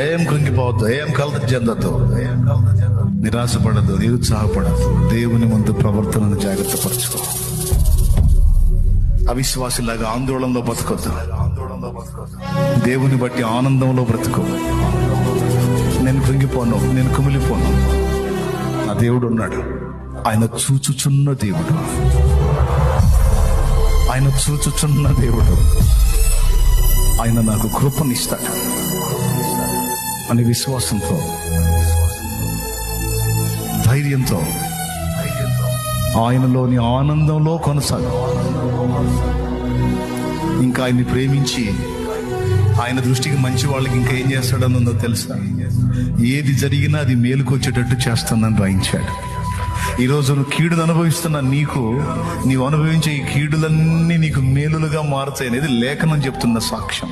ఏం కృంగిపోవద్దు, ఏం కలత చెందద్దు, నిరాశపడద్దు, నిరుత్సాహపడద్దు. దేవుని ముందు ప్రవర్తనను జాగ్రత్త పరచుకో. అవిశ్వాసిలాగా ఆందోళనలో బతకొద్దు. దేవుని బట్టి ఆనందంలో బ్రతుకో. నేను కృంగిపోను, నేను కుమిలిపోను. నా దేవుడు ఉన్నాడు. ఆయన చూచుచున్న దేవుడు, ఆయన చూచుచున్న దేవుడు. ఆయన నాకు కృపనిస్తాడు అనే విశ్వాసంతో, ధైర్యంతో ఆయనలోని ఆనందంలో కొనసాగు. ఇంకా ఆయన్ని ప్రేమించి ఆయన దృష్టికి మంచి వాళ్ళకి ఇంకా ఏం చేస్తాడన్నదో తెలుసా? ఏది జరిగినా అది మేలుకొచ్చేటట్టు చేస్తానని రాయించాడు. ఈరోజు నువ్వు కీడును అనుభవిస్తున్న నీవు అనుభవించే ఈ కీడులన్నీ నీకు మేలులుగా మారుతాయి అనేది లేఖనం చెప్తున్న సాక్ష్యం.